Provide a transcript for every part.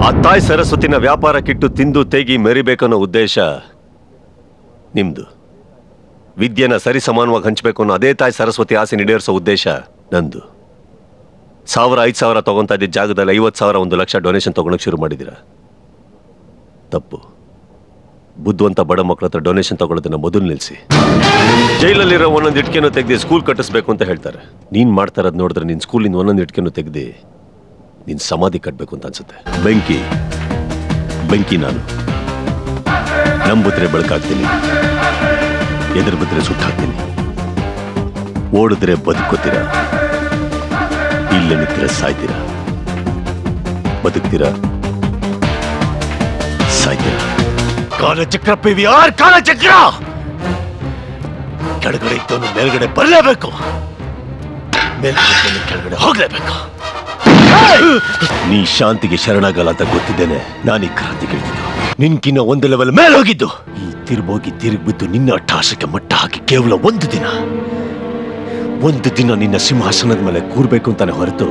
ಆ ತಾಯಿ ಸರಸ್ವತಿನ ವ್ಯಾಪಾರಕ್ಕಿಟ್ಟು ತಿಂದು ತೇಗಿ ಮೆರಿಬೇಕನ್ನೋ ಉದ್ದೇಶ ನಿಮ್ದು. ವಿದ್ಯೆನ ಸರಿ ಸಮಾನವಾಗಿ ಹಂಚಬೇಕು ಅನ್ನೋ ಅದೇ ತಾಯಿ ಸರಸ್ವತಿ ಆಸೆ ಈಡೇರಿಸೋ ಉದ್ದೇಶ ನಂದು. 1000-5000 ತಗೊಂತಾ ಇದ್ದ ಜಾಗದಲ್ಲಿ 50,000 1 ಲಕ್ಷ ಡೊನೇಷನ್ ತಗೊಳಕ್ ಶುರು ಮಾಡಿದ್ದೀರಾ. ತಪ್ಪು. ಬುದ್ಧಿವಂತ ಬಡ ಮಕ್ಕಳ ಹತ್ರ ಡೊನೇಷನ್ ತಗೊಳ್ಳೋದನ್ನ ಮೊದಲು ನಿಲ್ಲಿಸಿ. ಜೈಲಲ್ಲಿರೋ ಒಂದೊಂದು ಇಟ್ಕೆನೂ ತೆಗೆದು ಸ್ಕೂಲ್ ಕಟ್ಟಿಸ್ಬೇಕು ಅಂತ ಹೇಳ್ತಾರೆ. ನೀನ್ ಮಾಡ್ತಾ ಇರೋದು ನೋಡಿದ್ರೆ ನಿನ್ ಸ್ಕೂಲಿಂದ ಒಂದೊಂದು ಇಟ್ಕೆನೂ ತೆಗೆದು ನಿನ್ ಸಮಾಧಿ ಕಟ್ಟಬೇಕು ಅಂತ ಅನ್ಸುತ್ತೆ. ಬೆಂಕಿ ನಾನು. ನಂಬಿದ್ರೆ ಬೆಳಕಾಗ್ತೀನಿ, ಎದುರು ಬಿದ್ರೆ ಸುಟ್ಟಾಕ್ತೀನಿ. ಓಡಿದ್ರೆ ಬದುಕೋತೀರಾ, ಇಲ್ಲ ನಿಂತ್ರೆ ಸಾಯ್ತೀರಾ. ಬದುಕ್ತೀರಾ, ಸಾಯ್ತೀರಾ. ಕಾಲಚಕ್ರ PVR, ಕಾಲಚಕ್ರ. ಕೆಳಗಡೆ ಇದ್ದವನು ಮೇಲ್ಗಡೆ ಬರಲೇಬೇಕು, ಮೇಲ್ಗಡೆ ಕೆಳಗಡೆ ಹೋಗ್ಲೇಬೇಕು. ನೀ ಶಾಂತಿಗೆ ಶರಣಾಗಲ್ಲ ಅಂತ ಗೊತ್ತಿದ್ದೇನೆ. ನಾನು ಈ ಕ್ರಾಂತಿ ಕೇಳ್ತಿದ್ದು ನಿನ್ಕಿನ್ನ ಒಂದು ಲೆವೆಲ್ ಮೇಲೆ ಹೋಗಿದ್ದು. ಈ ತಿರುಗಿ ಬಿದ್ದು ನಿನ್ನ ಅಟ್ಟಹಾಸಕ್ಕೆ ಮಟ್ಟ ಹಾಕಿ ಕೇವಲ ಒಂದು ದಿನ ನಿನ್ನ ಸಿಂಹಾಸನದ ಮೇಲೆ ಕೂರ್ಬೇಕು ಅಂತಾನೆ ಹೊರತು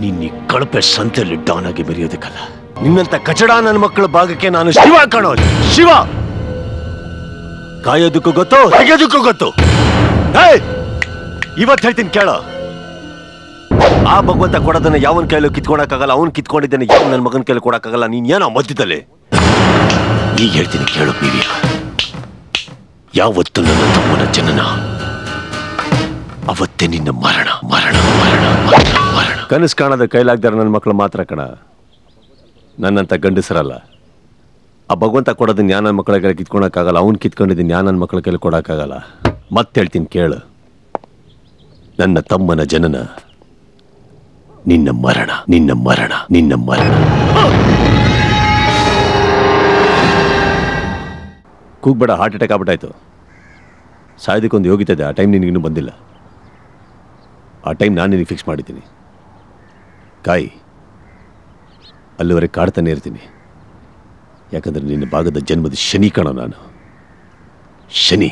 ನಿನ್ನ ಕಳಪೆ ಸಂತೆಯಲ್ಲಿ ಡಾನ್ ಆಗಿ ಮೆರೆಯೋದಕ್ಕಲ್ಲ. ನಿನ್ನಂತ ಕಚಡ ನನ್ನ ಮಕ್ಕಳ ಭಾಗಕ್ಕೆ ನಾನು ಶಿವ ಕಾಣೋದು. ಶಿವ ಕಾಯೋದಕ್ಕೂ ಗೊತ್ತು, ತೆಗೆಯೋದಕ್ಕೂ ಗೊತ್ತು. ಇವತ್ತು ಹೇಳ್ತೀನಿ ಕೇಳೋ. ಆ ಭಗವಂತ ಕೊಡೋದನ್ನ ಯಾವನ್ ಕೈಲೂ ಕಿತ್ಕೊಳಕ್ಕಾಗಲ್ಲ. ಅವನು ಕಿತ್ಕೊಂಡಿದ್ದೇನೆ ಯಾವ ನನ್ನ ಮಗನ ಕೈಲಿ ಕೊಡಕ್ಕಾಗಲ್ಲ. ನೀನ್ ಏನೋ ಮಧ್ಯದಲ್ಲಿ. ಈಗ ಹೇಳ್ತೀನಿ ಕೇಳು PVR. ಯಾವತ್ತು ನನ್ನ ತಮ್ಮನ ಜನನ ಅವತ್ತೇ ನಿನ್ನ ಮರಣ. ಕನಸು ಕಾಣದ ಕೈಲಾಗ್ದಾರ ನನ್ನ ಮಕ್ಕಳು ಮಾತ್ರ ಕಣ, ನನ್ನಂತ ಗಂಡಸರಲ್ಲ. ಆ ಭಗವಂತ ಕೊಡೋದನ್ನ ಯಾವ ನನ್ನ ಮಕ್ಕಳ ಕೈಲಿ ಕಿತ್ಕೊಳಕ್ಕಾಗಲ್ಲ. ಅವ್ನು ಕಿತ್ಕೊಂಡಿದ್ದೀನಿ ಯಾವ ನನ್ನ ಮಕ್ಕಳ ಕೈಲಿ ಕೊಡಕ್ಕಾಗಲ್ಲ. ಮತ್ತೆ ಹೇಳ್ತೀನಿ ಕೇಳು. ನನ್ನ ತಮ್ಮನ ಜನನ ನಿನ್ನ ಮರಣ. ಕೂಗ್ಬೇಡ, ಹಾರ್ಟ್ ಅಟ್ಯಾಕ್ ಆಗ್ಬಿಟ್ಟಾಯ್ತು. ಸಾಯೋದಕ್ಕೊಂದು ಯೋಗ್ಯತೆ ಇದೆ. ಆ ಟೈಮ್ ನಿನಗಿನ್ನೂ ಬಂದಿಲ್ಲ. ಆ ಟೈಮ್ ನಾನು ನಿನಗೆ ಫಿಕ್ಸ್ ಮಾಡಿದ್ದೀನಿ. ಕಾಯಿ, ಅಲ್ಲಿವರೆಗೆ ಕಾಡ್ತಾನೆ ಇರ್ತೀನಿ. ಯಾಕಂದ್ರೆ ನಿನ್ನ ಭಾಗದ ಜನ್ಮದ ಶನಿ ಕಣ ನಾನು. ಶನಿ.